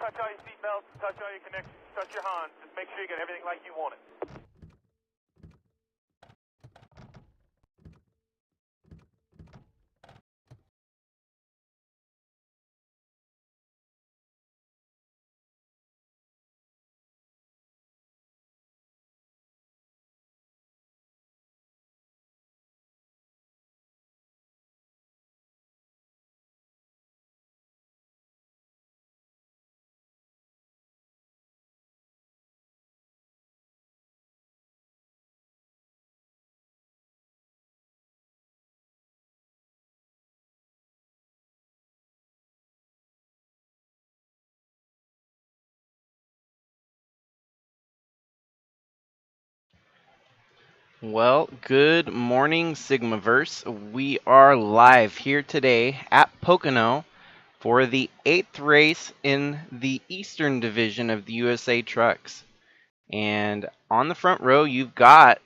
touch all your seatbelts, touch all your connections, touch your Hans. Just make sure you get everything like you want it. Well, good morning, Sigmaverse. We are live here today at Pocono for the 8th race in the Eastern Division of the USA Trucks. And on the front row, you've got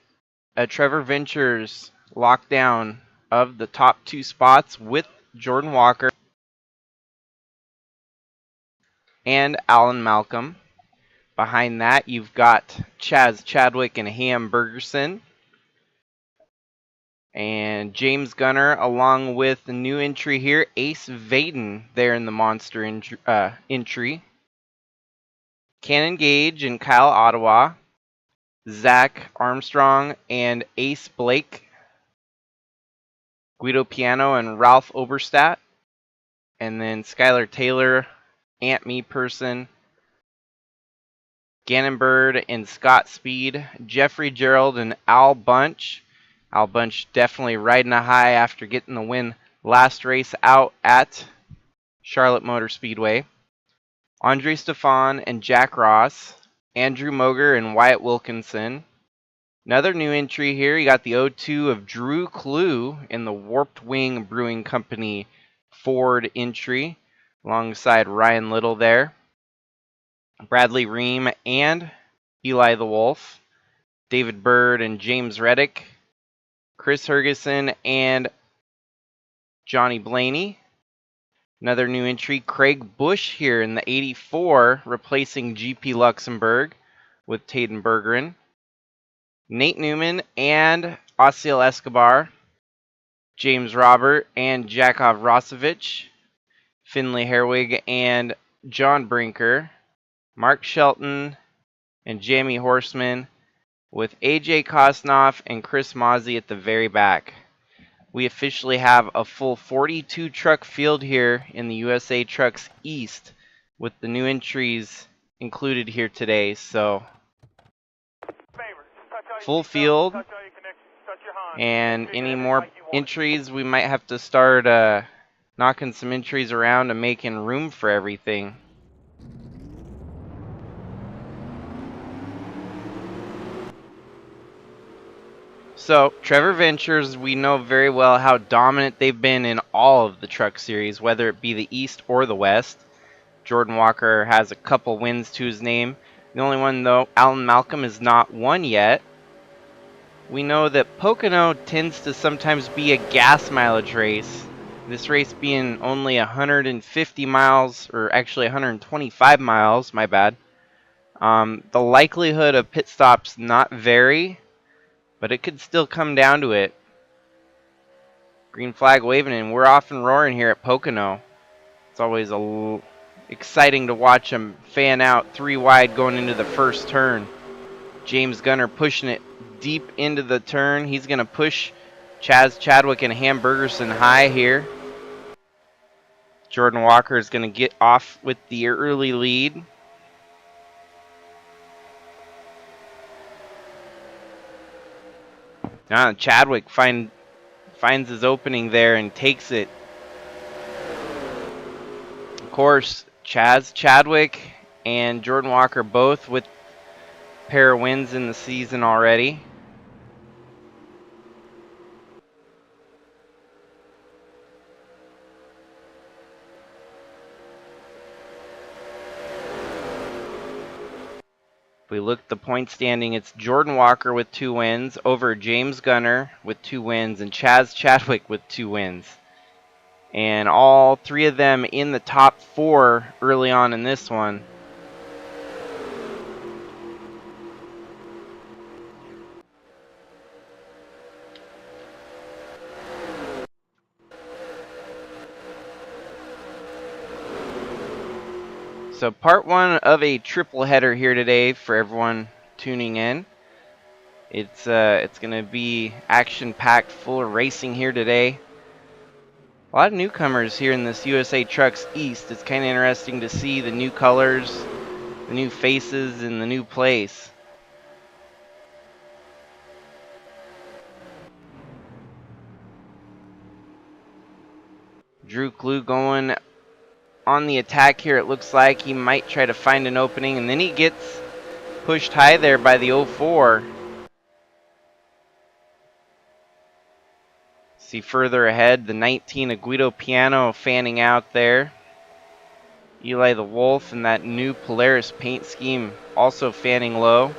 a Trevor Ventures lockdown of the top 2 spots with Jordan Walker and Alan Malcolm. Behind that, you've got Chaz Chadwick and Ham Bergerson. And James Gunner, along with the new entry here, Ace Vaden, there in the monster entry. Cannon Gage and Kyle Ottawa. Zach Armstrong and Ace Blake. Guido Piano and Ralph Oberstadt. And then Skylar Taylor, Ant Me Person. Gannon Bird and Scott Speed. Jeffrey Gerald and Al Bunch. Al Bunch definitely riding a high after getting the win last race out at Charlotte Motor Speedway. Andre Stefan and Jack Ross. Andrew Moger and Wyatt Wilkinson. Another new entry here. You got the 02 of Drew Clue in the Warped Wing Brewing Company Ford entry alongside Ryan Little there. Bradley Ream and Eli the Wolf. David Bird and James Reddick. Chris Hergeson and Johnny Blaney. Another new entry, Craig Bush here in the 84, replacing GP Luxembourg with Taden Bergeron. Nate Newman and Osiel Escobar. James Robert and Jakov Rosovich. Finley Herwig and John Brinker. Mark Shelton and Jamie Horseman, with AJ Kosnoff and Chris Mozzie at the very back. We officially have a full 42 truck field here in the USA Trucks East, with the new entries included here today. So full field, and any more entries, we might have to start knocking some entries around and making room for everything. So, Trevor Ventures, we know very well how dominant they've been in all of the truck series, whether it be the East or the West. Jordan Walker has a couple wins to his name. The only one, though, Alan Malcolm, is not won yet. We know that Pocono tends to sometimes be a gas mileage race. This race being only 150 miles, or actually 125 miles, my bad. The likelihood of pit stops not vary, but it could still come down to it. Green flag waving, and we're off and roaring here at Pocono. It's always exciting to watch them fan out 3 wide going into the first turn. James Gunner pushing it deep into the turn. He's going to push Chaz Chadwick and Ham Bergerson high here. Jordan Walker is going to get off with the early lead. Now Chadwick finds his opening there and takes it. Of course, Chaz Chadwick and Jordan Walker both with a pair of wins in the season already. If we look at the point standing, it's Jordan Walker with 2 wins over James Gunner with 2 wins and Chaz Chadwick with 2 wins. And all 3 of them in the top 4 early on in this one. So part one of a triple header here today for everyone tuning in. It's gonna be action-packed, full of racing here today. A lot of newcomers here in this USA Trucks East. It's kind of interesting to see the new colors, the new faces, and the new place. Drew Clue going on the attack here. It looks like he might try to find an opening, and then he gets pushed high there by the 04. See further ahead, the 19 Aguido Piano fanning out there. Eli the Wolf and that new Polaris paint scheme also fanning low.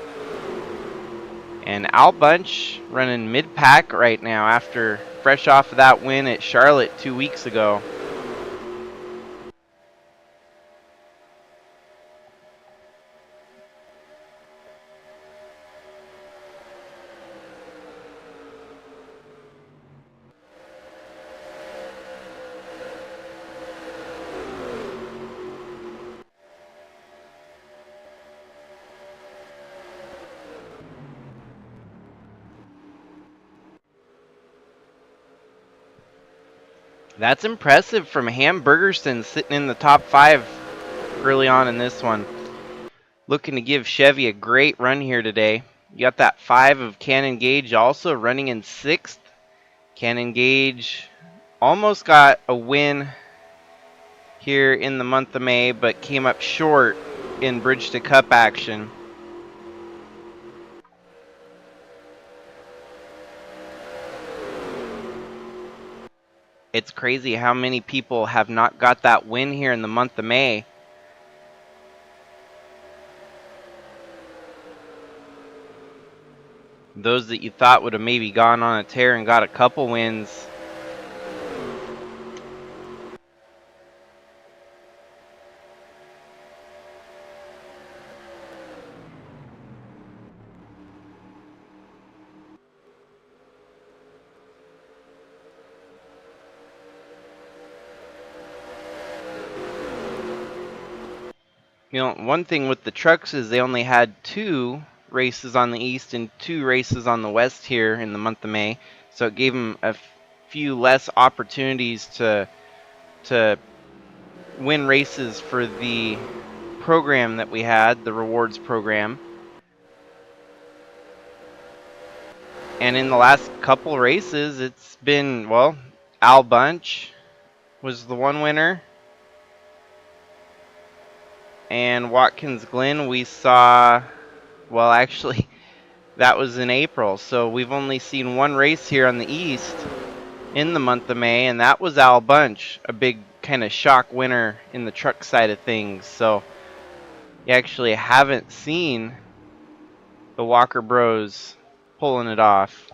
And Al Bunch running mid-pack right now after fresh off of that win at Charlotte 2 weeks ago. That's impressive from Hamburgerson, sitting in the top 5 early on in this one. Looking to give Chevy a great run here today. You got that 5 of Cannon Gage also running in 6th. Cannon Gage almost got a win here in the month of May, but came up short in Bridge to Cup action. It's crazy how many people have not got that win here in the month of May. Those that you thought would have maybe gone on a tear and got a couple wins. You know, one thing with the trucks is they only had 2 races on the East and 2 races on the West here in the month of May. So it gave them a few less opportunities to win races for the program that we had, the rewards program. And in the last couple races, it's been, well, Al Bunch was the one winner. And Watkins Glen, we saw, well, actually, that was in April. So we've only seen one race here on the East in the month of May, and that was Al Bunch, a big kind of shock winner in the truck side of things. So you actually haven't seen the Walker Bros pulling it off.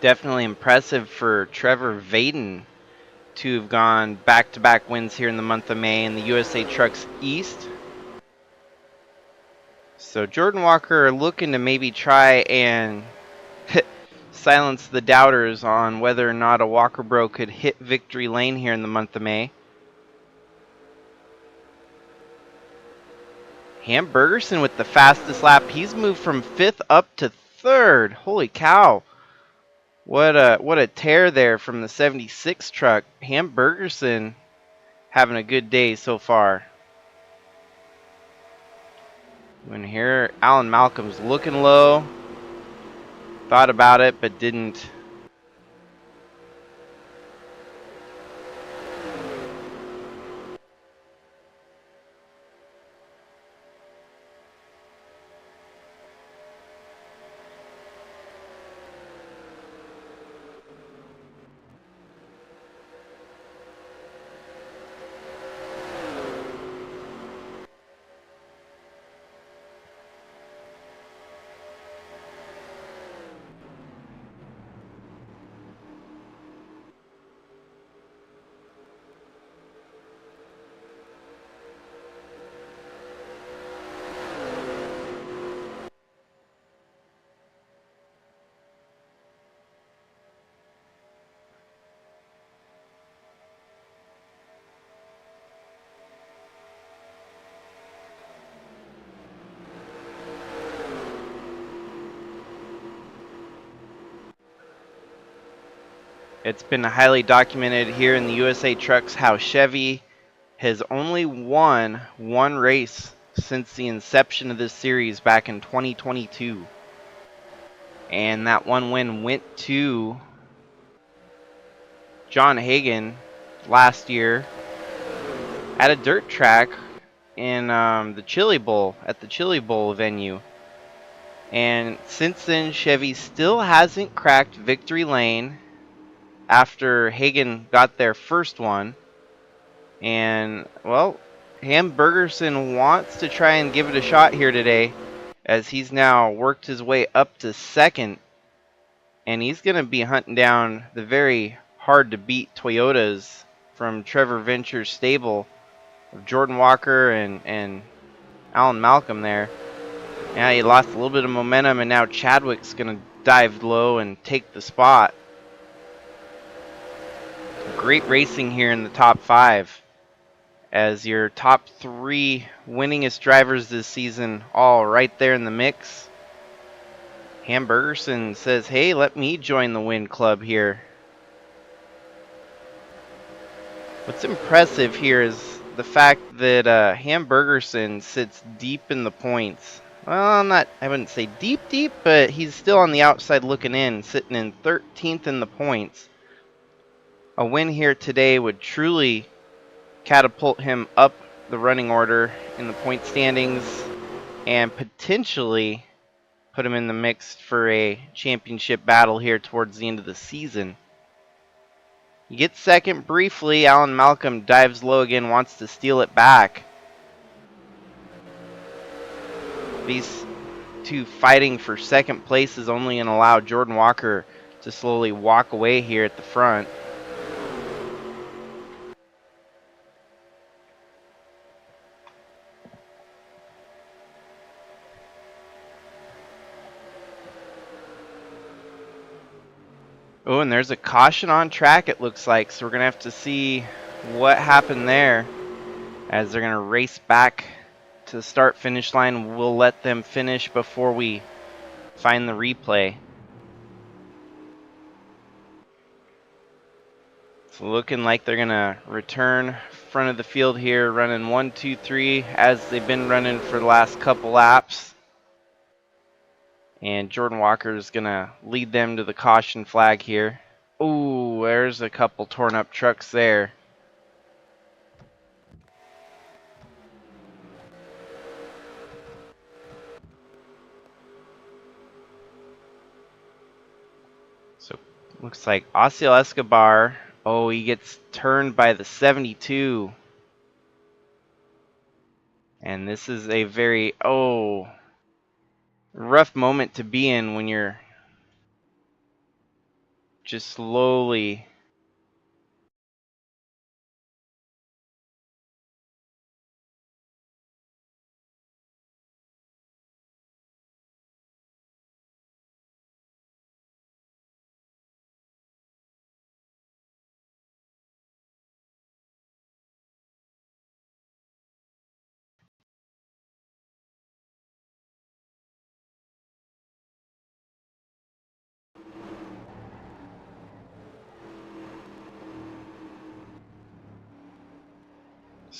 Definitely impressive for Trevor Vaden to have gone back-to-back wins here in the month of May in the USA Trucks East. So Jordan Walker looking to maybe try and silence the doubters on whether or not a Walker Bro could hit victory lane here in the month of May. Hamburgerson with the fastest lap. He's moved from 5th up to 3rd. Holy cow. What a tear there from the 76 truck. Hamburgerson having a good day so far. When here, Alan Malcolm's looking low. Thought about it, but didn't. It's been highly documented here in the USA Trucks how Chevy has only won one race since the inception of this series back in 2022. And that one win went to John Hagan last year at a dirt track in the Chili Bowl, at the Chili Bowl venue. And since then, Chevy still hasn't cracked victory lane after Hagan got their first one. And, well, Hamburgerson wants to try and give it a shot here today, as he's now worked his way up to second. And he's going to be hunting down the very hard-to-beat Toyotas from Trevor Venture's stable of Jordan Walker and Alan Malcolm there. Yeah, he lost a little bit of momentum, and now Chadwick's going to dive low and take the spot. Great racing here in the top 5, as your top 3 winningest drivers this season all right there in the mix. Hamburgerson says, hey, let me join the win club here. What's impressive here is the fact that Hamburgerson sits deep in the points. Well, I wouldn't say deep, but he's still on the outside looking in, sitting in 13th in the points. A win here today would truly catapult him up the running order in the point standings and potentially put him in the mix for a championship battle here towards the end of the season. He gets second briefly. Alan Malcolm dives low again, wants to steal it back. These two fighting for second place is only going to allow Jordan Walker to slowly walk away here at the front. Oh, and there's a caution on track, it looks like. So we're going to have to see what happened there as they're going to race back to the start-finish line. We'll let them finish before we find the replay. It's looking like they're going to return front of the field here, running 1, 2, 3 as they've been running for the last couple laps. And Jordan Walker is going to lead them to the caution flag here. Ooh, there's a couple torn up trucks there. So looks like Osiel Escobar, oh, he gets turned by the 72. And this is a very, rough moment to be in when you're just slowly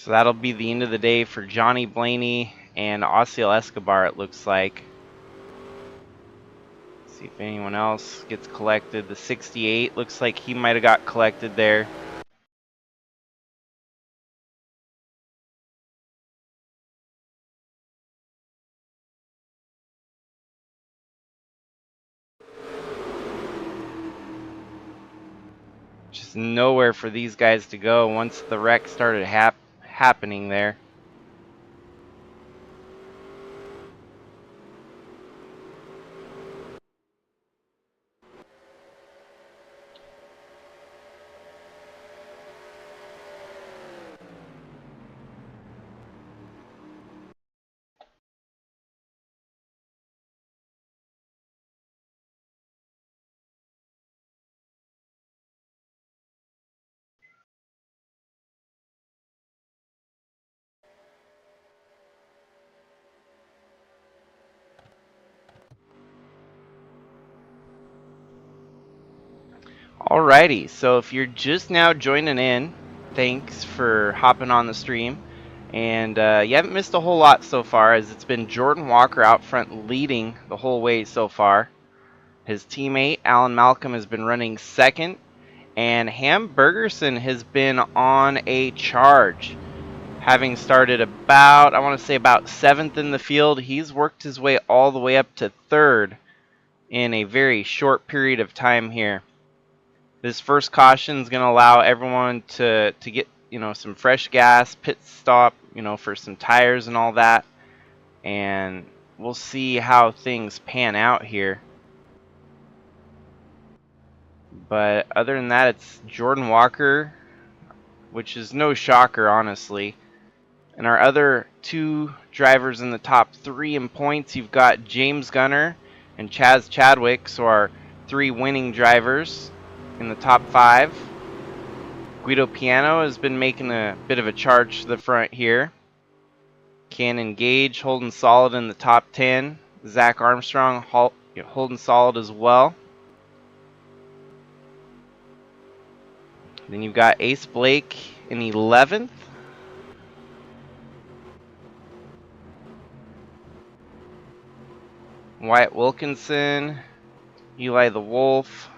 So that'll be the end of the day for Johnny Blaney and Osiel Escobar, it looks like. See if anyone else gets collected. The 68 looks like he might have got collected there. Just nowhere for these guys to go once the wreck started happening there. Alrighty, so if you're just now joining in, thanks for hopping on the stream. And you haven't missed a whole lot so far, as it's been Jordan Walker out front leading the whole way so far. His teammate, Alan Malcolm, has been running second. And Ham Bergerson has been on a charge. Having started about, I want to say about 7th in the field, he's worked his way all the way up to 3rd in a very short period of time here. This first caution is going to allow everyone to get, some fresh gas, pit stop, for some tires and all that. And we'll see how things pan out here. But other than that, it's Jordan Walker, which is no shocker, honestly. And our other two drivers in the top 3 in points, you've got James Gunner and Chaz Chadwick, so our 3 winning drivers in the top 5. Guido Piano has been making a bit of a charge to the front here. Cannon Gage holding solid in the top 10. Zach Armstrong holding solid as well. Then you've got Ace Blake in 11th. Wyatt Wilkinson, Eli the Wolf,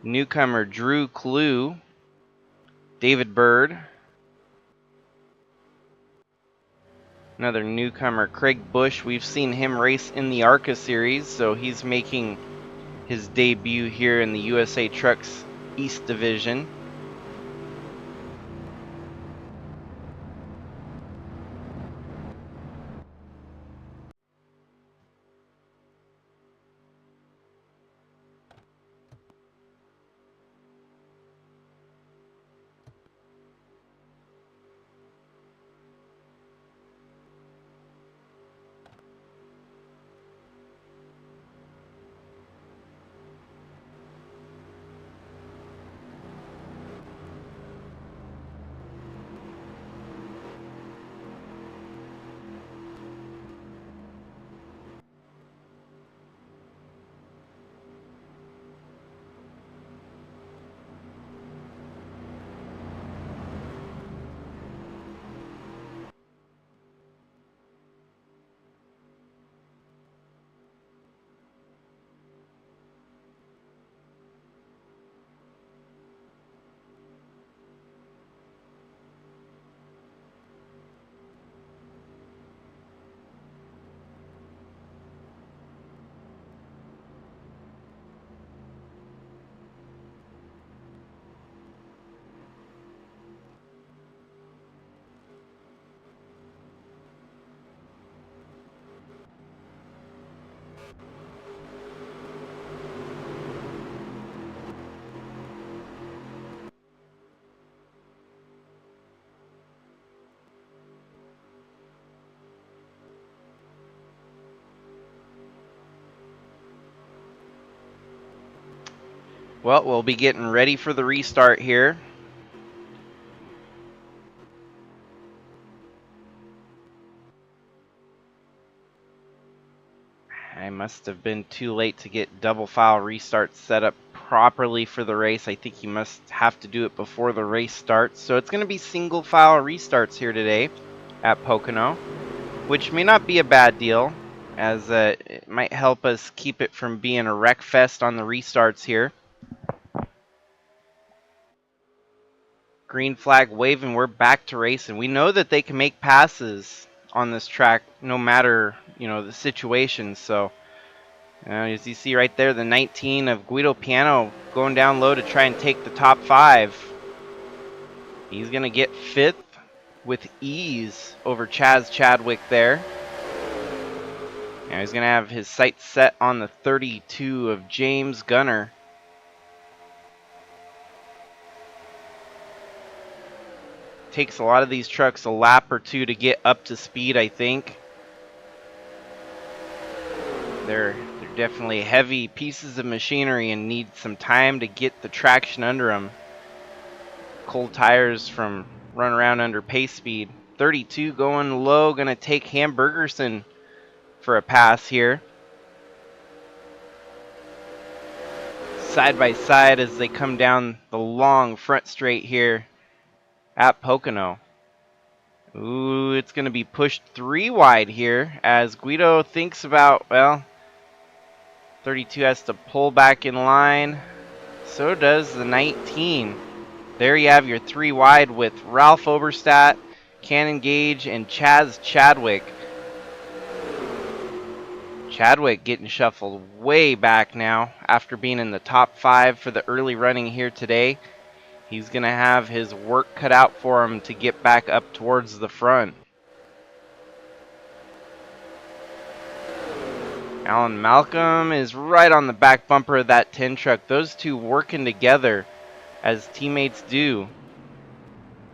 newcomer Drew Clue, David Bird, another newcomer Craig Bush. We've seen him race in the ARCA series, so he's making his debut here in the USA Trucks East Division. Well, we'll be getting ready for the restart here. I must have been too late to get double file restart set up properly for the race. I think you must have to do it before the race starts. So it's going to be single file restarts here today at Pocono, which may not be a bad deal, as it might help us keep it from being a wreck fest on the restarts here. Green flag waving, we're back to racing. We know that they can make passes on this track no matter, the situation. So as you see right there, the 19 of Guido Piano going down low to try and take the top 5. He's going to get 5th with ease over Chaz Chadwick there. Now he's going to have his sights set on the 32 of James Gunner. Takes a lot of these trucks a lap or two to get up to speed, I think. They're definitely heavy pieces of machinery and need some time to get the traction under them. Cold tires from run around under pace speed. 32 going low, going to take Ham Bergerson for a pass here. side by side as they come down the long front straight here at Pocono. Ooh, it's going to be pushed 3 wide here as Guido thinks about, well, 32 has to pull back in line. So does the 19. There you have your 3 wide with Ralph Oberstadt, Cannon Gage, and Chaz Chadwick. Chadwick getting shuffled way back now after being in the top 5 for the early running here today. He's going to have his work cut out for him to get back up towards the front. Alan Malcolm is right on the back bumper of that 10 truck. Those two working together as teammates do.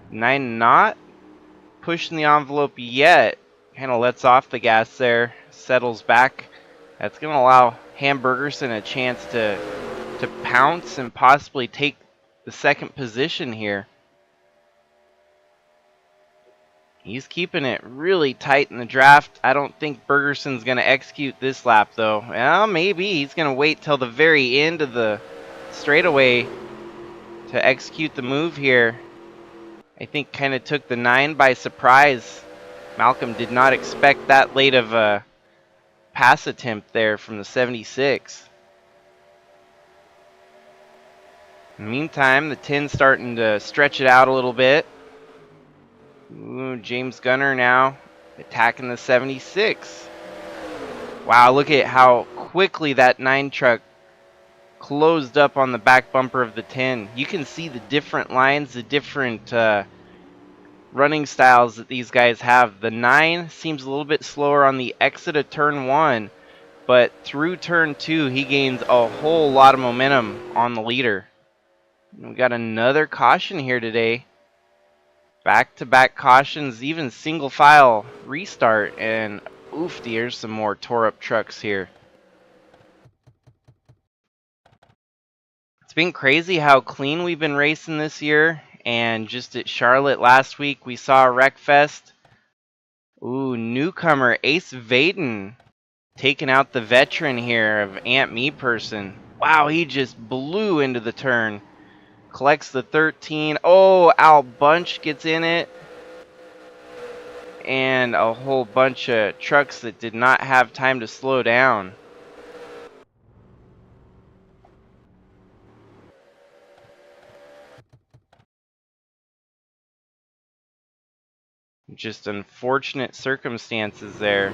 9 not pushing the envelope yet. Kind of lets off the gas there, settles back. That's going to allow Hamburgerson a chance to pounce and possibly take the second position here. He's keeping it really tight in the draft. I don't think Bergerson's going to execute this lap, though. Well, maybe. He's going to wait till the very end of the straightaway to execute the move here. I think kind of took the 9 by surprise. Malcolm did not expect that late of a pass attempt there from the 76. In the meantime, the 10's starting to stretch it out a little bit. Ooh, James Gunner now attacking the 76. Wow, look at how quickly that 9 truck closed up on the back bumper of the 10. You can see the different lines, the different running styles that these guys have. The 9 seems a little bit slower on the exit of turn 1, but through turn 2 he gains a whole lot of momentum on the leader. We got another caution here today. Back-to-back cautions, even single file restart, and oof, there's some more tore up trucks here. It's been crazy how clean we've been racing this year, and just at Charlotte last week we saw a wreck fest. Ooh, newcomer Ace Vaden taking out the veteran here of Aunt Me Person. Wow, he just blew into the turn. Collects the 13. Oh, Al Bunch gets in it. And a whole bunch of trucks that did not have time to slow down. Just unfortunate circumstances there.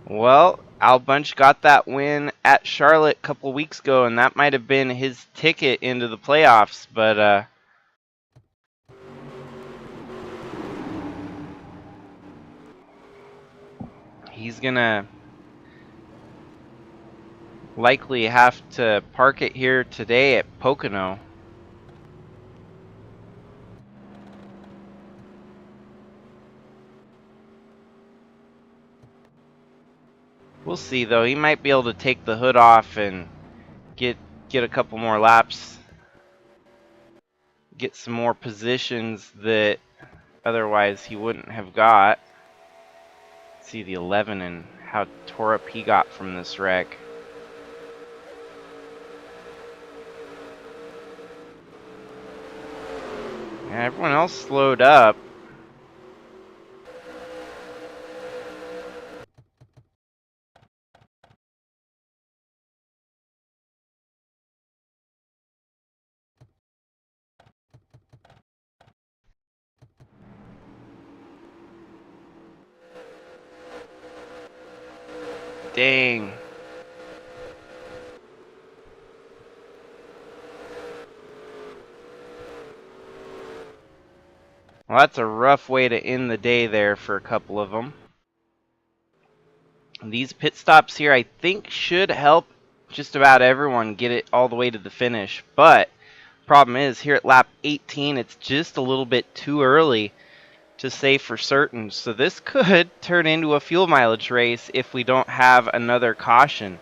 Well, Al Bunch got that win at Charlotte a couple weeks ago, and that might have been his ticket into the playoffs, but he's gonna likely have to park it here today at Pocono. We'll see, though. He might be able to take the hood off and get a couple more laps. Get some more positions that otherwise he wouldn't have got. See the 11 and how tore up he got from this wreck. And everyone else slowed up. Dang. Well, that's a rough way to end the day there for a couple of them. These pit stops here, I think, should help just about everyone get it all the way to the finish. But problem is, here at lap 18, it's just a little bit too early to say for certain. So this could turn into a fuel mileage race if we don't have another caution.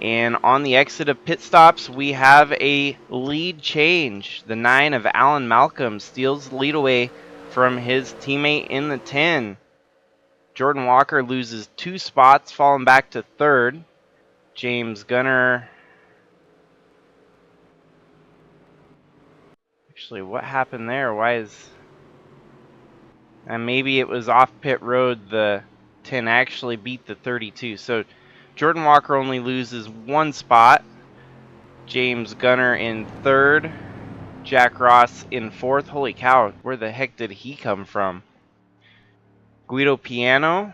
And on the exit of pit stops, we have a lead change. The 9 of Alan Malcolm steals the lead away from his teammate in the 10. Jordan Walker loses 2 spots, falling back to 3rd. James Gunner. Actually, what happened there? Why is... And maybe it was off pit road. The 10 actually beat the 32. So Jordan Walker only loses 1 spot. James Gunner in 3rd. Jack Ross in 4th. Holy cow, where the heck did he come from? Guido Piano.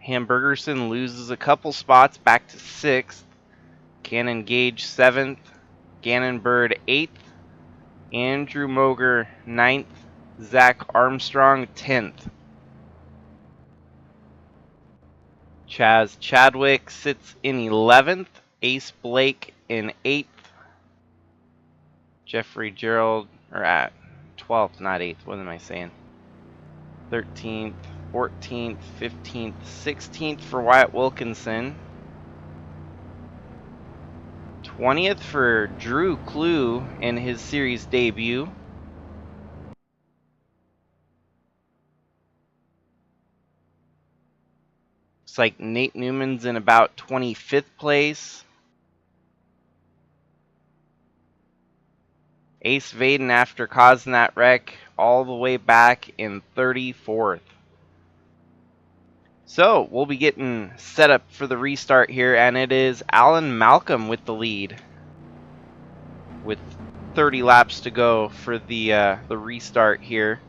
Hamburgerson loses a couple spots back to 6th. Cannon Gage 7th. Gannon Bird 8th. Andrew Moger 9th. Zach Armstrong 10th. Chaz Chadwick sits in 11th. Ace Blake in 8th. Jeffrey Gerald, or at 12th, not 8th. What am I saying? 13th, 14th, 15th, 16th for Wyatt Wilkinson. 20th for Drew Clue in his series debut. Looks like Nate Newman's in about 25th place. Ace Vaden, after causing that wreck, all the way back in 34th. So we'll be getting set up for the restart here, and it is Alan Malcolm with the lead, with 30 laps to go for the restart here.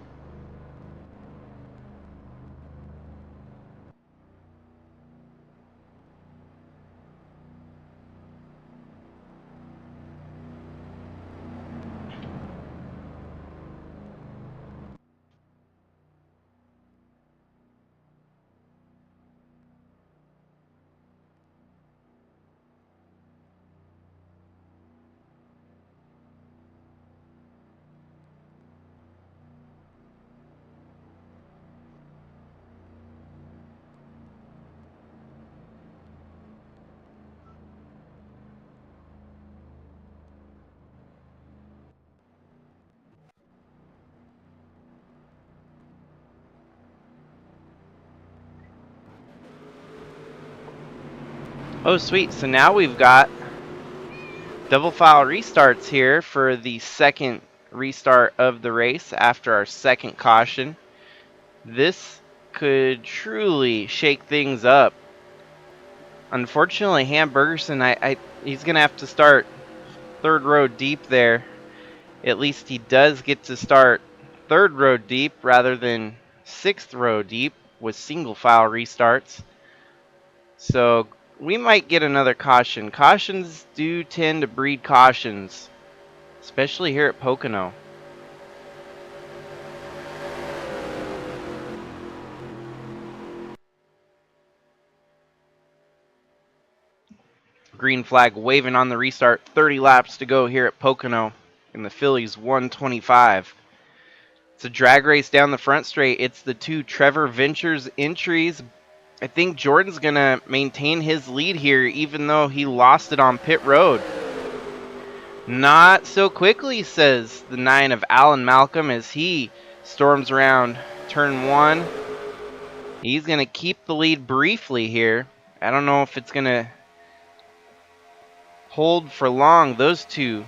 Oh sweet, so now we've got double file restarts here for the second restart of the race after our second caution. This could truly shake things up. Unfortunately, Hamburgerson, he's going to have to start 3rd row deep there. At least he does get to start 3rd row deep rather than 6th row deep with single file restarts. So we might get another caution. Cautions do tend to breed cautions, especially here at Pocono. Green flag waving on the restart. 30 laps to go here at Pocono in the Phillies 125. It's a drag race down the front straight. It's the 2 Trevor Ventures entries. I think Jordan's going to maintain his lead here, even though he lost it on pit road. Not so quickly, says the 9 of Alan Malcolm, as he storms around turn 1. He's going to keep the lead briefly here. I don't know if it's going to hold for long. Those 2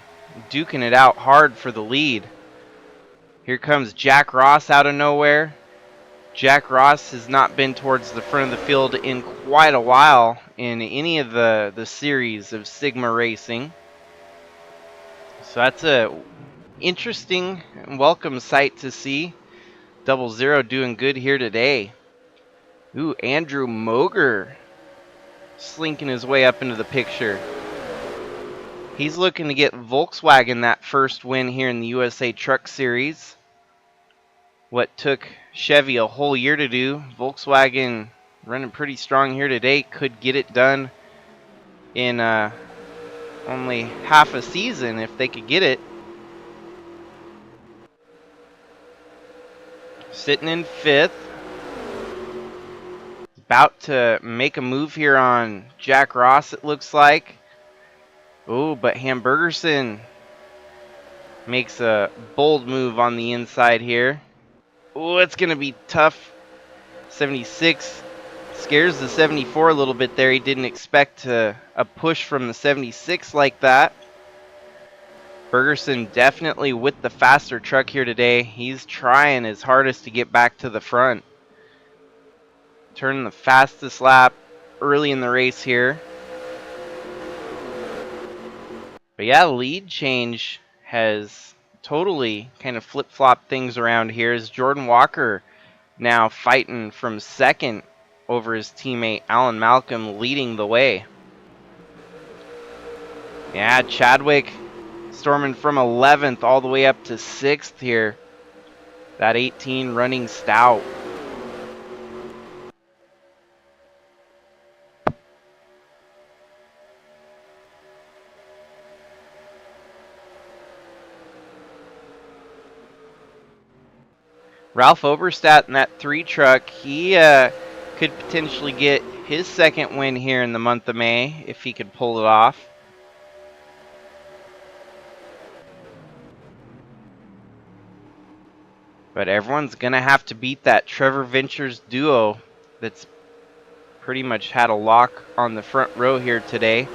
duking it out hard for the lead. Here comes Jack Ross out of nowhere. Jack Ross has not been towards the front of the field in quite a while in any of the series of Sigma racing. So that's a interesting and welcome sight to see. 00 doing good here today. Ooh, Andrew Moger slinking his way up into the picture. He's looking to get Volkswagen that first win here in the USA Truck Series. What took Chevy a whole year to do, Volkswagen running pretty strong here today. Could get it done in only half a season if they could get it. Sitting in 5th. about to make a move here on Jack Ross, it looks like. Oh, but Hamburgerson makes a bold move on the inside here. Oh, it's going to be tough. 76 scares the 74 a little bit there. He didn't expect a push from the 76 like that. Bergerson definitely with the faster truck here today. He's trying his hardest to get back to the front. Turning the fastest lap early in the race here. But yeah, the lead change has totally kind of flip-flopped things around here as Jordan Walker now fighting from second over his teammate Alan Malcolm, leading the way. Yeah, Chadwick storming from 11th all the way up to 6th here. That 18 running stout. Ralph Oberstadt in that 3 truck, he could potentially get his second win here in the month of May if he could pull it off. But everyone's going to have to beat that Trevor Ventures duo that's pretty much had a lock on the front row here today.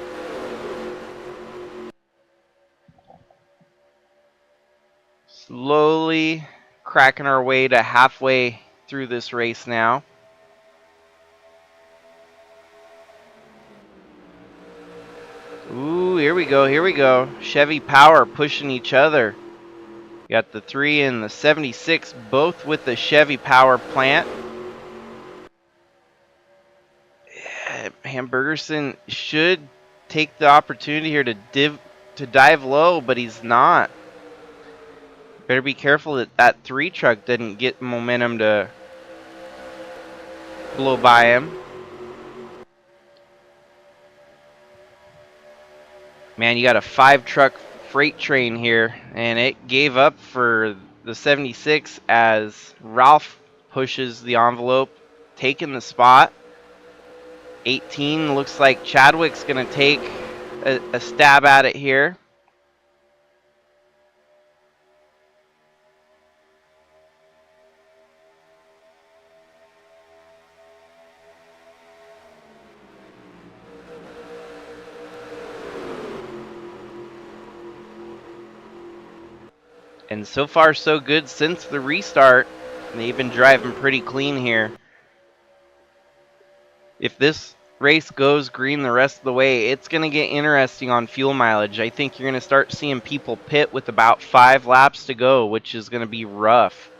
Slowly cracking our way to halfway through this race now. Ooh, here we go, here we go. Chevy Power pushing each other. Got the 3 and the 76, both with the Chevy Power plant. Yeah, Hamburgerson should take the opportunity here to dive low, but he's not. Better be careful that that 3 truck didn't get momentum to blow by him. Man, you got a 5 truck freight train here, and it gave up for the 76 as Ralph pushes the envelope, taking the spot. 18 looks like Chadwick's going to take a stab at it here. And so far so good since the restart. They've been driving pretty clean here. If this race goes green the rest of the way, it's going to get interesting on fuel mileage. I think you're going to start seeing people pit with about 5 laps to go, which is going to be rough.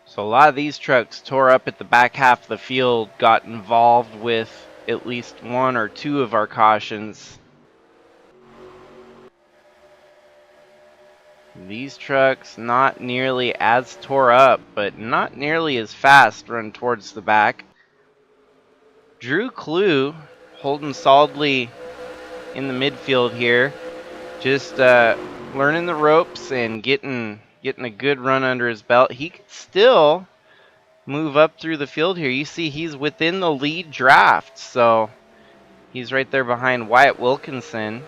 So a lot of these trucks tore up at the back half of the field, got involved with at least 1 or 2 of our cautions. These trucks not nearly as tore up, but not nearly as fast run towards the back. Drew Clue holding solidly in the midfield here. Just learning the ropes and getting a good run under his belt. He could still move up through the field here. You see he's within the lead draft, so he's right there behind Wyatt Wilkinson.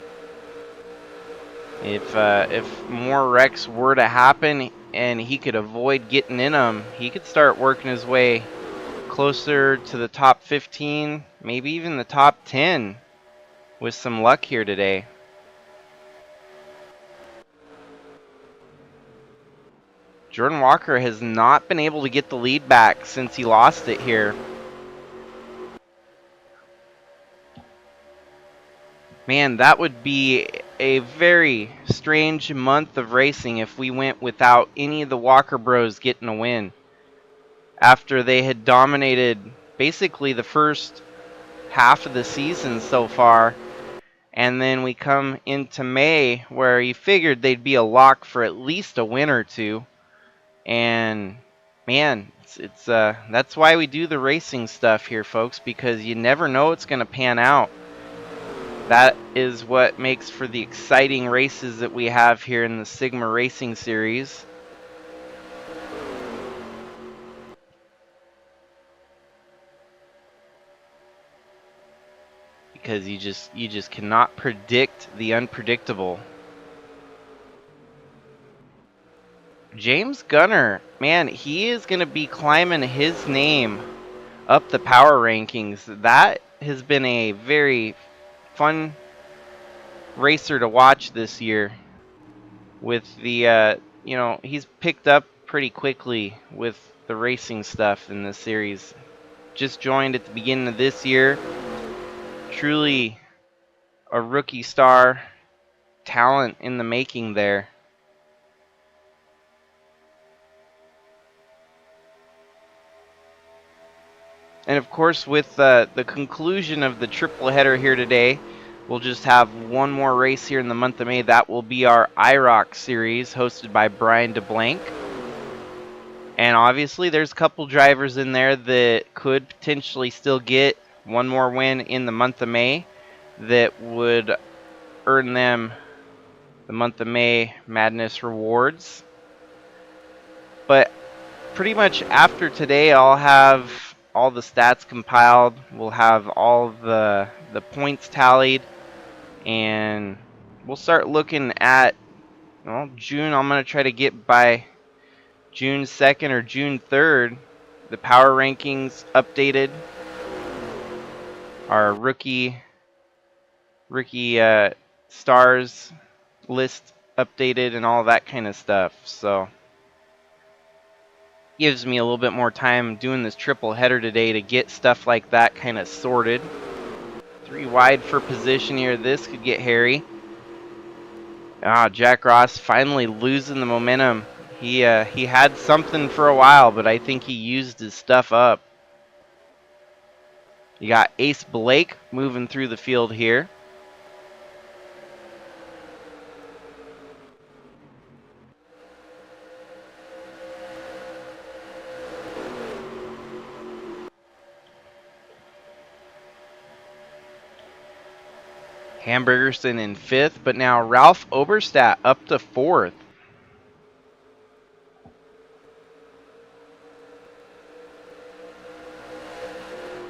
If more wrecks were to happen and he could avoid getting in them, he could start working his way closer to the top 15, maybe even the top 10 with some luck here today. Jordan Walker has not been able to get the lead back since he lost it here. Man, that would be a very strange month of racing if we went without any of the Walker Bros getting a win. After they had dominated basically the first half of the season so far. And then we come into May where you figured they'd be a lock for at least a win or two. And man, it's that's why we do the racing stuff here, folks, because you never know what's going to pan out. That is what makes for the exciting races that we have here in the Sigma Racing Series. Because you just cannot predict the unpredictable. James Gunner, man, he is going to be climbing his name up the power rankings. That has been a very fun racer to watch this year. With the, you know, he's picked up pretty quickly with the racing stuff in this series. Just joined at the beginning of this year. Truly a rookie star talent in the making there. And of course, with the conclusion of the triple header here today, we'll just have one more race here in the month of May. That will be our IROC series hosted by Brian DeBlanc. And obviously, there's a couple drivers in there that could potentially still get one more win in the month of May that would earn them the month of May Madness rewards. But pretty much after today, I'll have all the stats compiled. We'll have all the points tallied, and we'll start looking at, well, June. I'm going to try to get by June 2nd or June 3rd, the power rankings updated, our rookie stars list updated, and all that kind of stuff. So gives me a little bit more time doing this triple header today to get stuff like that kind of sorted. 3 wide for position here. This could get hairy. Jack Ross finally losing the momentum. He had something for a while, but I think he used his stuff up. You got Ace Blake moving through the field here. Hamburgerson in 5th, but now Ralph Oberstadt up to 4th.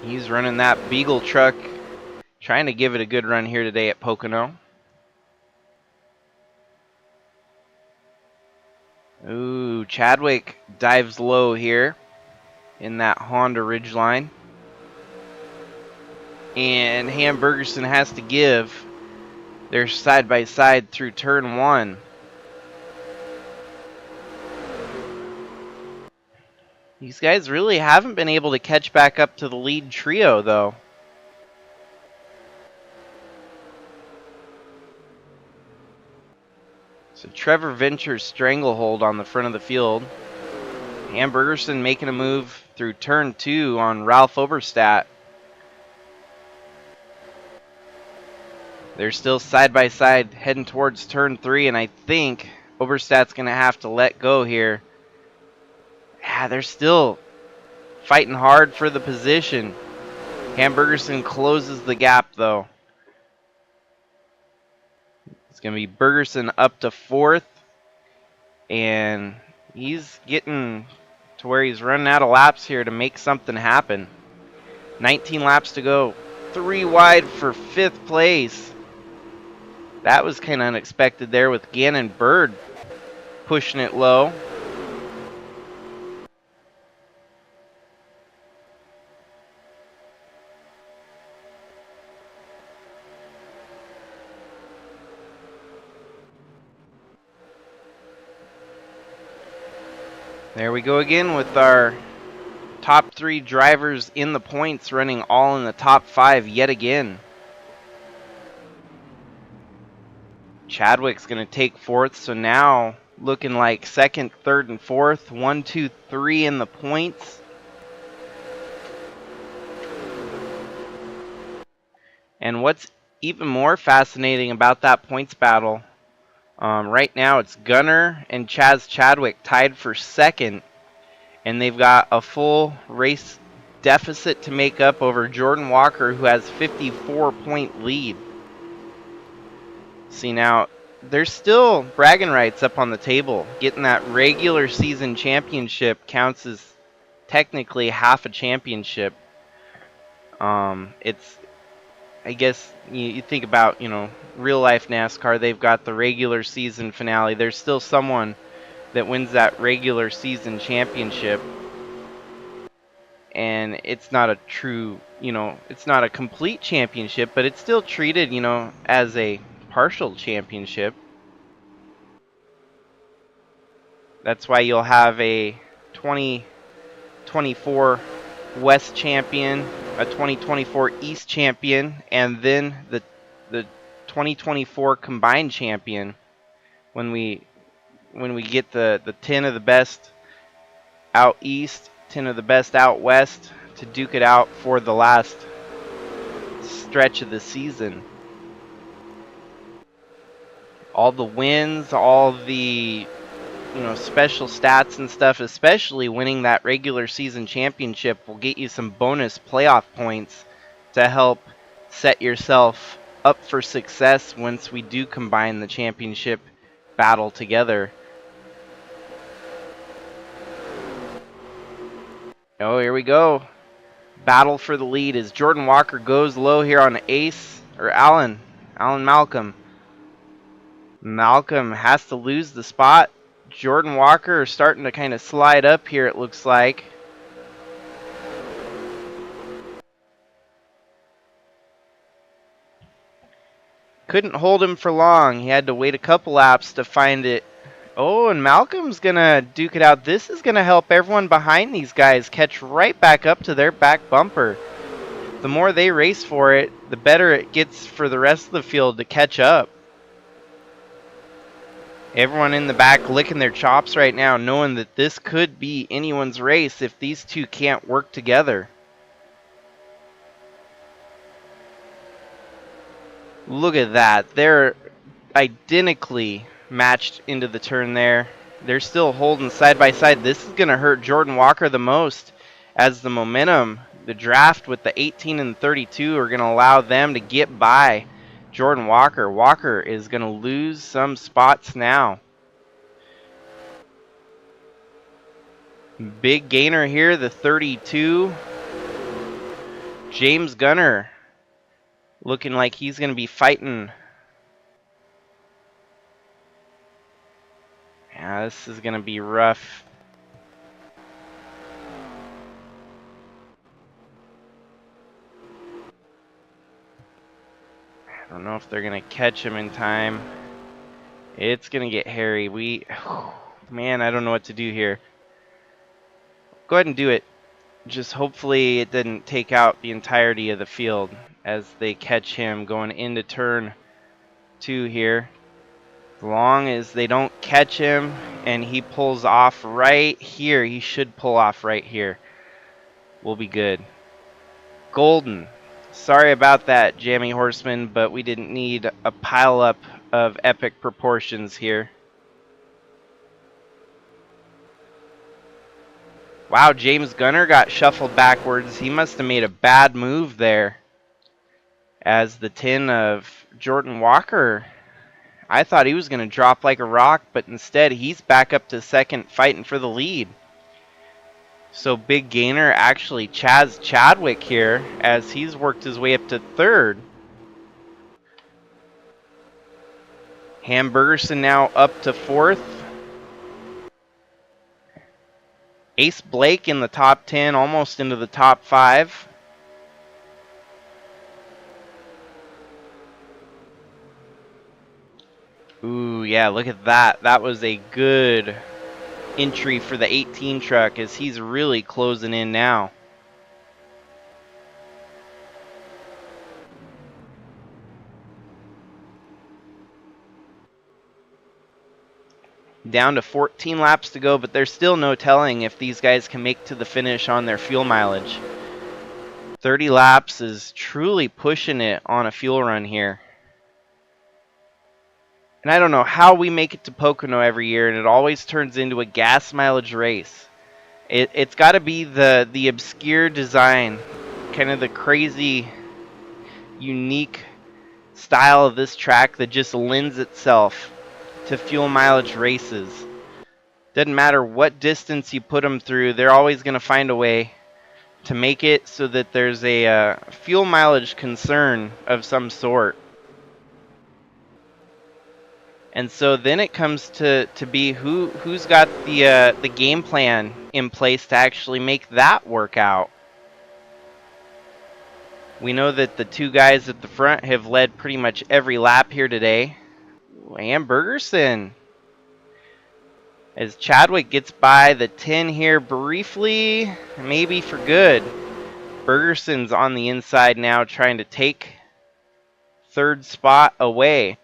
He's running that Beagle truck, trying to give it a good run here today at Pocono. Ooh, Chadwick dives low here in that Honda Ridgeline. And Hamburgerson has to give. They're side by side through turn 1. These guys really haven't been able to catch back up to the lead trio, though. So Trevor Venture's stranglehold on the front of the field. Hamburgerson making a move through turn 2 on Ralph Oberstadt. They're still side by side heading towards turn 3, and I think Oberstadt's going to have to let go here. Yeah, they're still fighting hard for the position. Hamburgerson closes the gap, though. It's going to be Bergerson up to 4th, and he's getting to where he's running out of laps here to make something happen. 19 laps to go. 3 wide for 5th place. That was kind of unexpected there with Gannon Bird pushing it low. There we go again with our top 3 drivers in the points running all in the top 5 yet again. Chadwick's going to take 4th, so now looking like 2nd, 3rd, and 4th. 1, 2, 3 in the points. And what's even more fascinating about that points battle, right now it's Gunner and Chaz Chadwick tied for 2nd, and they've got a full race deficit to make up over Jordan Walker, who has 54-point lead. See, now there's still bragging rights up on the table. Getting that regular season championship counts as technically half a championship. It's, I guess you think about, real life NASCAR, they've got the regular season finale. There's still someone that wins that regular season championship. And it's not a true, it's not a complete championship, but it's still treated, as a partial championship. That's why you'll have a 2024 West champion, a 2024 East champion, and then the 2024 combined champion when we get the 10 of the best out east, 10 of the best out west to duke it out for the last stretch of the season. All the wins, all the special stats and stuff, especially winning that regular season championship, will get you some bonus playoff points to help set yourself up for success once we do combine the championship battle together. Oh, here we go. Battle for the lead as Jordan Walker goes low here on Ace, or Alan Malcolm. Malcolm has to lose the spot. Jordan Walker is starting to kind of slide up here, it looks like. Couldn't hold him for long. He had to wait a couple laps to find it. Oh, and Malcolm's going to duke it out. This is going to help everyone behind these guys catch right back up to their back bumper. The more they race for it, the better it gets for the rest of the field to catch up. Everyone in the back licking their chops right now, knowing that this could be anyone's race if these two can't work together. Look at that. They're identically matched into the turn there. They're still holding side by side. This is going to hurt Jordan Walker the most, as the momentum, the draft with the 18 and 32 are going to allow them to get by Jordan Walker. Walker is going to lose some spots now. Big gainer here, the 32. James Gunner looking like he's going to be fighting. Yeah, this is going to be rough. I don't know if they're going to catch him in time. It's going to get hairy. Man, I don't know what to do here. Go ahead and do it. Just hopefully it didn't take out the entirety of the field as they catch him going into turn 2 here. As long as they don't catch him and he pulls off right here, he should pull off right here, we'll be good. Golden. Sorry about that, Jammy Horseman, but we didn't need a pileup of epic proportions here. Wow, James Gunner got shuffled backwards. He must have made a bad move there. As the 10 of Jordan Walker, I thought he was going to drop like a rock, but instead he's back up to second fighting for the lead. So big gainer actually Chaz Chadwick here as he's worked his way up to third. Hamburgerson now up to fourth. Ace Blake in the top 10, almost into the top 5. Ooh, yeah, look at that. That was a good entry for the 18 truck, as he's really closing in now. Down to 14 laps to go, but there's still no telling if these guys can make to the finish on their fuel mileage. 30 laps is truly pushing it on a fuel run here. And I don't know how we make it to Pocono every year, and it always turns into a gas mileage race. It's got to be the obscure design, kind of the crazy, unique style of this track that just lends itself to fuel mileage races. Doesn't matter what distance you put them through, they're always going to find a way to make it so that there's a fuel mileage concern of some sort. And so then it comes to be who's got the game plan in place to actually make that work out. We know that the two guys at the front have led pretty much every lap here today. And Bergerson, as Chadwick gets by the 10 here briefly, maybe for good. Bergerson's on the inside now, trying to take third spot away.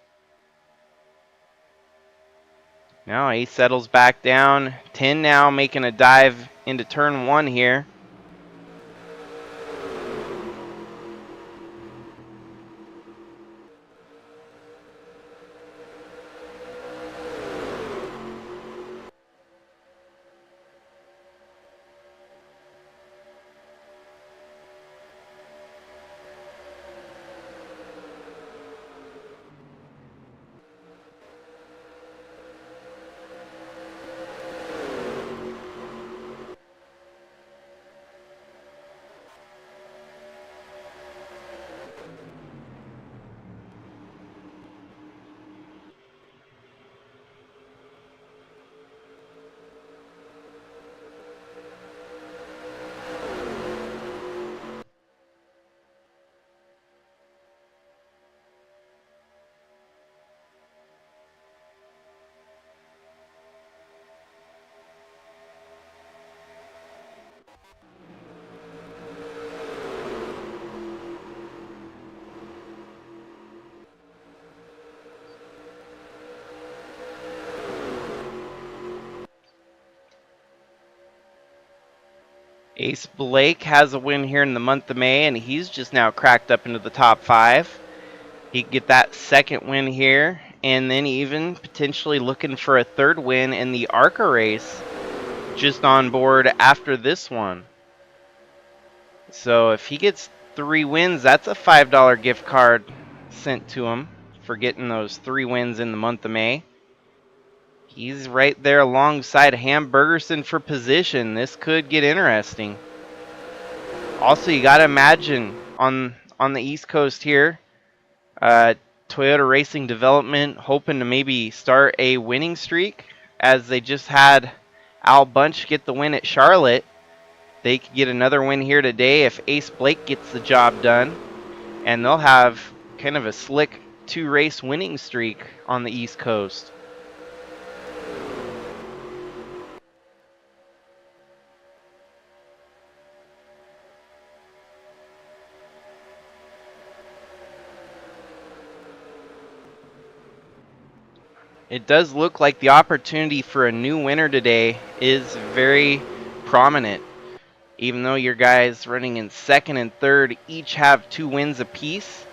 Now he settles back down. 10 now making a dive into turn 1 here. Ace Blake has a win here in the month of May, and he's just now cracked up into the top 5. He could get that second win here, and then even potentially looking for a third win in the ARCA race just on board after this one. So if he gets 3 wins, that's a $5 gift card sent to him for getting those 3 wins in the month of May. He's right there alongside Ham Bergerson for position. This could get interesting. Also, you got to imagine on the East Coast here, Toyota Racing Development hoping to maybe start a winning streak, as they just had Al Bunch get the win at Charlotte. They could get another win here today if Ace Blake gets the job done, and they'll have kind of a slick 2-race winning streak on the East Coast. It does look like the opportunity for a new winner today is very prominent. Even though your guys running in second and third each have 2 wins apiece,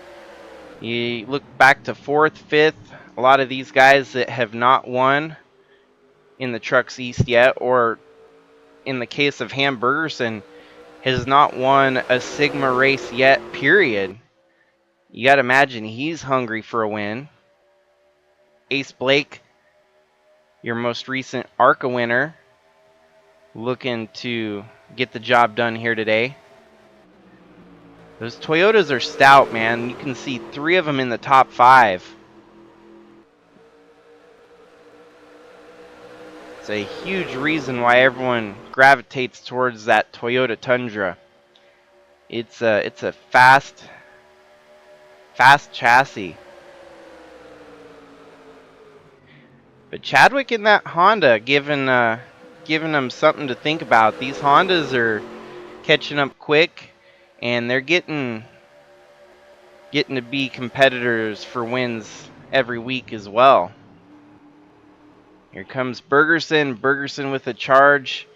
you look back to 4th, 5th, a lot of these guys that have not won in the Trucks East yet, or in the case of Ham Bergerson, has not won a Sigma race yet, period. You got to imagine he's hungry for a win. Ace Blake, your most recent ARCA winner, looking to get the job done here today. Those Toyotas are stout, man. You can see 3 of them in the top 5. It's a huge reason why everyone gravitates towards that Toyota Tundra. It's a fast chassis. But Chadwick in that Honda giving giving them something to think about. These Hondas are catching up quick, and they're getting to be competitors for wins every week as well. Here comes Bergerson. Bergerson with a charge.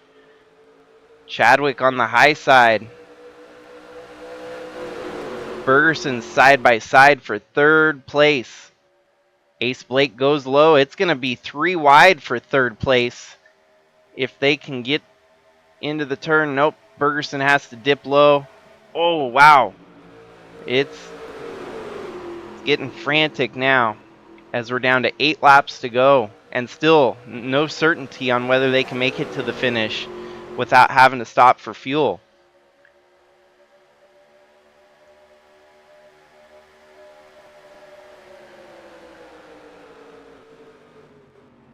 Chadwick on the high side. Bergerson side by side for third place. Ace Blake goes low. It's going to be 3 wide for third place. If they can get into the turn, nope. Bergerson has to dip low. Oh, wow. It's getting frantic now as we're down to 8 laps to go. And still no certainty on whether they can make it to the finish without having to stop for fuel.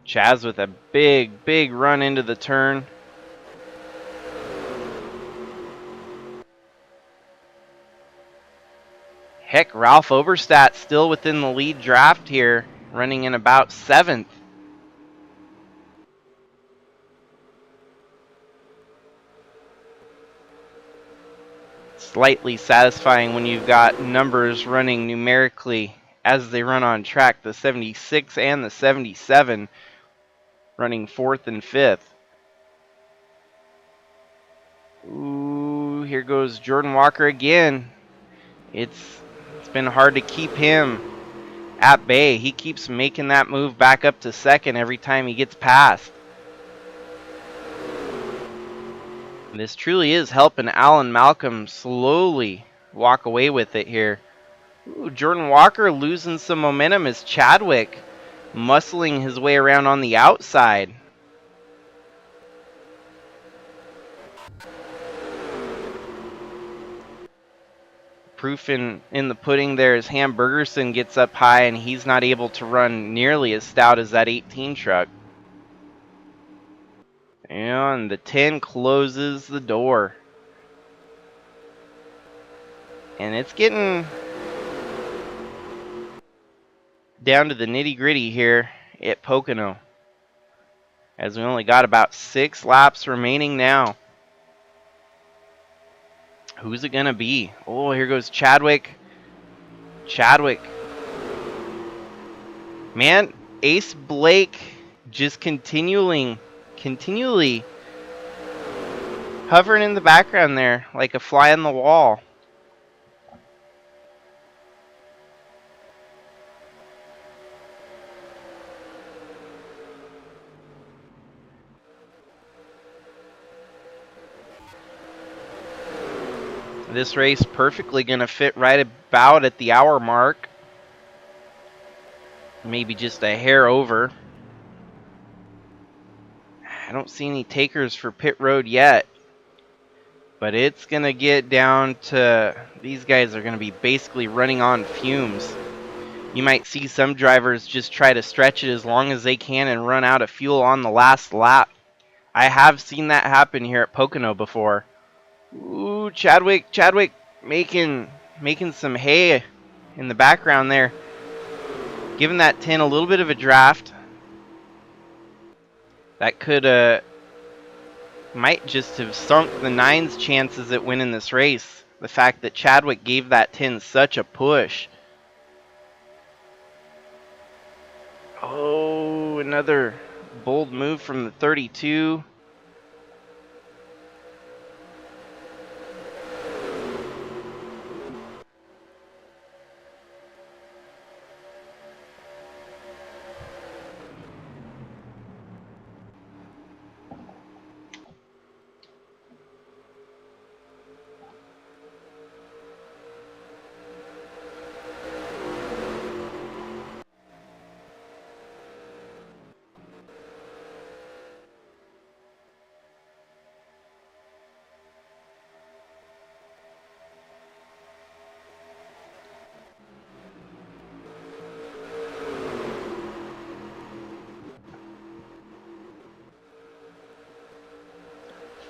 Chaz with a big run into the turn. Heck, Ralph Oberstadt still within the lead draft here, running in about 7th. Slightly satisfying when you've got numbers running numerically as they run on track. The 76 and the 77 running 4th and 5th. Ooh, here goes Jordan Walker again. It's been hard to keep him at bay. He keeps making that move back up to 2nd every time he gets past. This truly is helping Alan Malcolm slowly walk away with it here. Ooh, Jordan Walker losing some momentum as Chadwick muscling his way around on the outside. Proof in the pudding there as Ham Bergerson gets up high and he's not able to run nearly as stout as that 18 truck. And the 10 closes the door. And it's getting down to the nitty-gritty here at Pocono, as we only got about 6 laps remaining now. Who's it gonna be? Oh, here goes Chadwick. Chadwick. Man, Ace Blake just continually hovering in the background there like a fly on the wall. This race perfectly going to fit right about at the hour mark. Maybe just a hair over. I don't see any takers for pit road yet. But it's going to get down to, these guys are going to be basically running on fumes. You might see some drivers just try to stretch it as long as they can and run out of fuel on the last lap. I have seen that happen here at Pocono before. Ooh, Chadwick making some hay in the background there. Giving that 10 a little bit of a draft. That could might just have sunk the 9's chances at winning this race. The fact that Chadwick gave that 10 such a push. Oh, another bold move from the 32.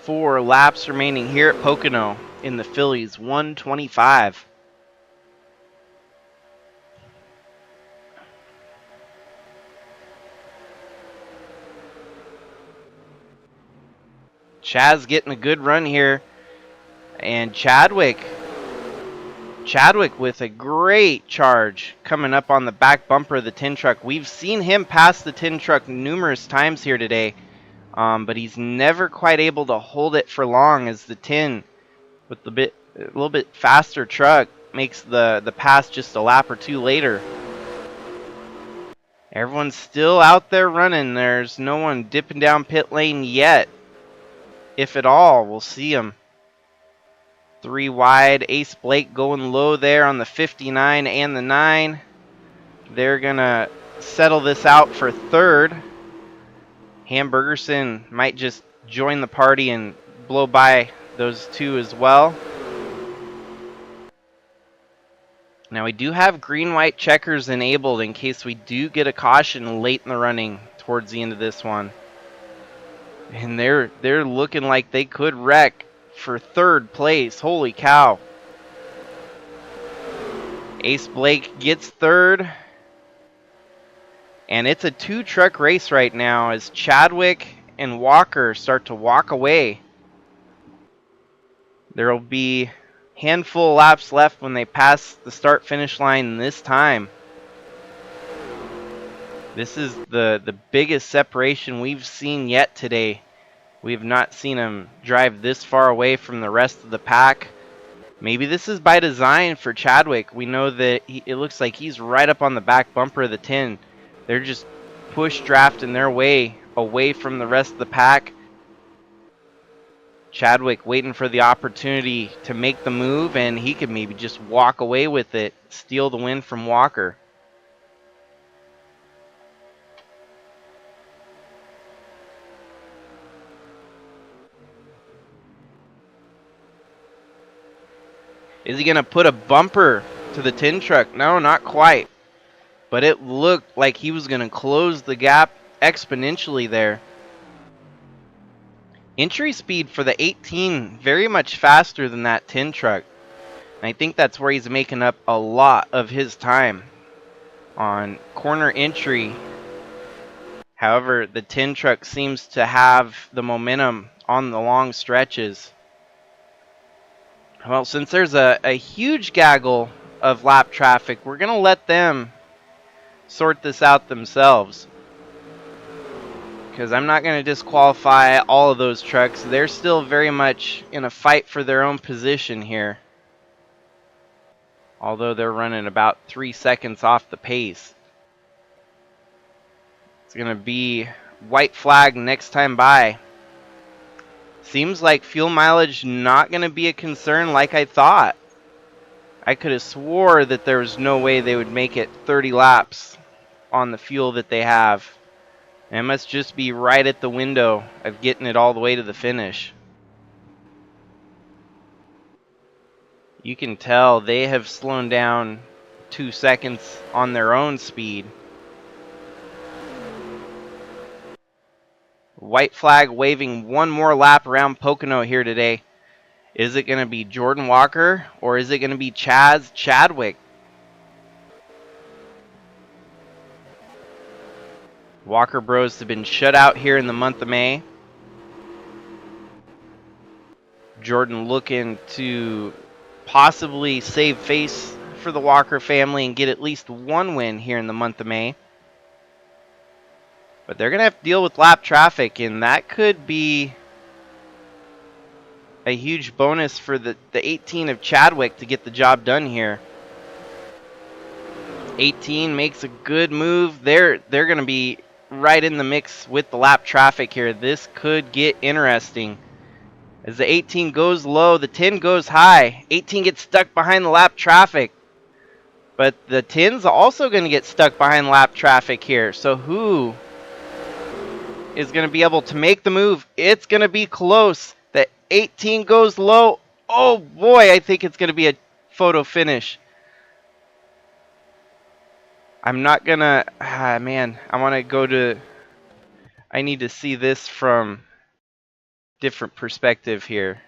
Four laps remaining here at Pocono in the Phillies 125. Chaz getting a good run here. And Chadwick with a great charge coming up on the back bumper of the tin truck. We've seen him pass the tin truck numerous times here today, but he's never quite able to hold it for long, as the tin with a little bit faster truck makes the pass just a lap or two later. Everyone's still out there running. There's no one dipping down pit lane yet. If at all, we'll see him. 3 wide. Ace Blake going low there on the 59 and the 9. They're going to settle this out for third. Hamburgerson might just join the party and blow by those two as well. Now we do have green-white checkers enabled in case we do get a caution late in the running towards the end of this one. And they're looking like they could wreck for third place. Holy cow. Ace Blake gets third. And it's a 2-truck race right now as Chadwick and Walker start to walk away. There will be handful of laps left when they pass the start-finish line this time. This is the biggest separation we've seen yet today. We have not seen him drive this far away from the rest of the pack. Maybe this is by design for Chadwick. We know that it looks like he's right up on the back bumper of the 10. They're just push drafting their way away from the rest of the pack. Chadwick waiting for the opportunity to make the move, and he could maybe just walk away with it, steal the win from Walker. Is he going to put a bumper to the tin truck? No, not quite. But it looked like he was going to close the gap exponentially there. Entry speed for the 18, very much faster than that tin truck. And I think that's where he's making up a lot of his time on corner entry. However, the tin truck seems to have the momentum on the long stretches. Well, since there's a huge gaggle of lap traffic, we're going to let them sort this out themselves, because I'm not going to disqualify all of those trucks. They're still very much in a fight for their own position here, although they're running about 3 seconds off the pace. It's going to be white flag next time by. Seems like fuel mileage not going to be a concern like I thought. I could have swore that there was no way they would make it 30 laps on the fuel that they have. And it must just be right at the window of getting it all the way to the finish. You can tell they have slowed down 2 seconds on their own speed. White flag waving one more lap around Pocono here today. Is it going to be Jordan Walker or is it going to be Chaz Chadwick? Walker Bros have been shut out here in the month of May. Jordan looking to possibly save face for the Walker family and get at least one win here in the month of May. But they're going to have to deal with lap traffic, and that could be a huge bonus for the 18 of Chadwick to get the job done here. 18 makes a good move. They're going to be right in the mix with the lap traffic here. This could get interesting. As the 18 goes low, the 10 goes high. 18 gets stuck behind the lap traffic. But the 10's also going to get stuck behind lap traffic here. So who is going to be able to make the move? It's going to be close. The 18 goes low. Oh boy, I think it's going to be a photo finish. I'm not going to... man, I want to go to... I need to see this from different perspective here.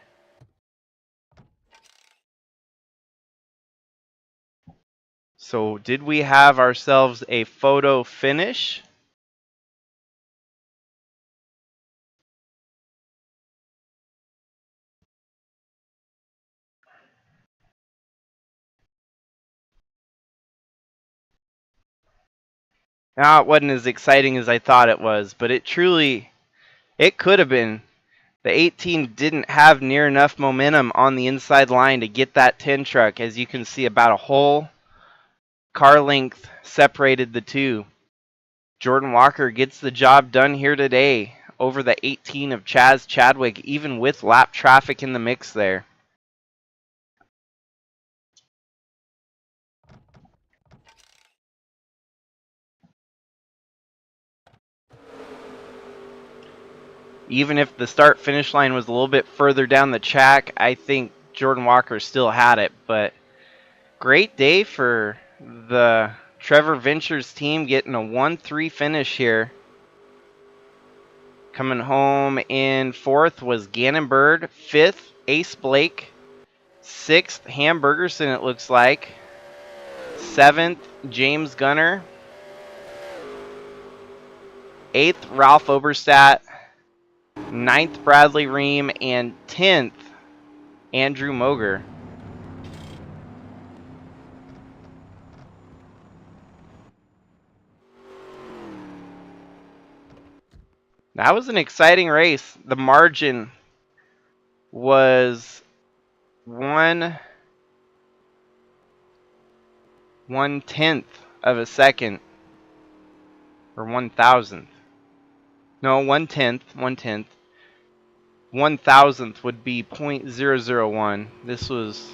So did we have ourselves a photo finish? Now, it wasn't as exciting as I thought it was, but it could have been. The 18 didn't have near enough momentum on the inside line to get that 10 truck. As you can see, about a whole car length separated the two. Jordan Walker gets the job done here today over the 18 of Chaz Chadwick, even with lap traffic in the mix there. Even if the start-finish line was a little bit further down the track, I think Jordan Walker still had it. But great day for the Trevor Ventures team, getting a 1-3 finish here. Coming home in fourth was Gannon Bird. Fifth, Ace Blake. Sixth, Hamburgerson, it looks like. Seventh, James Gunner. Eighth, Ralph Oberstadt. Ninth, Bradley Ream. And 10th, Andrew Moger. That was an exciting race. The margin was 1/10 of a second, or 1,000th. No, 1/10. 1,000th would be 0.001. This was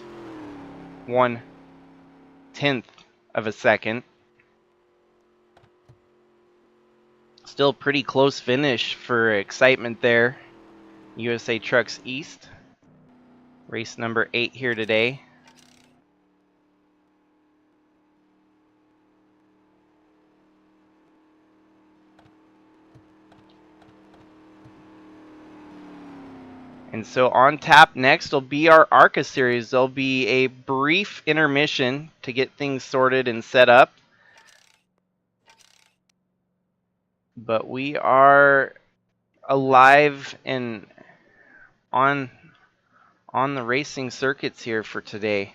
1/10 of a second. Still pretty close finish for excitement there. USA Trucks East. Race number 8 here today. And so on tap next will be our ARCA series. There'll be a brief intermission to get things sorted and set up. But we are alive and on the racing circuits here for today.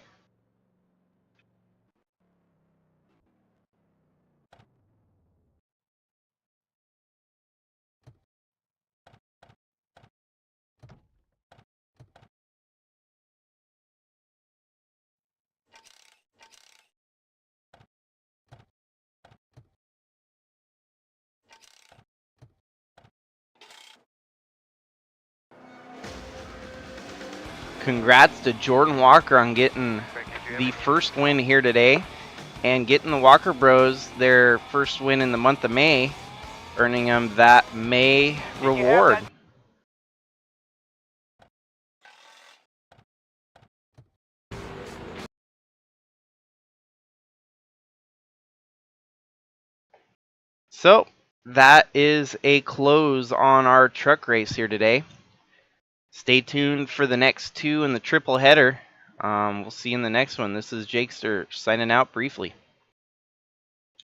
Congrats to Jordan Walker on getting the first win here today and getting the Walker Bros their first win in the month of May, earning them that May reward. So that is a close on our truck race here today. Stay tuned for the next two in the triple header. We'll see you in the next one. This is Jakester signing out briefly.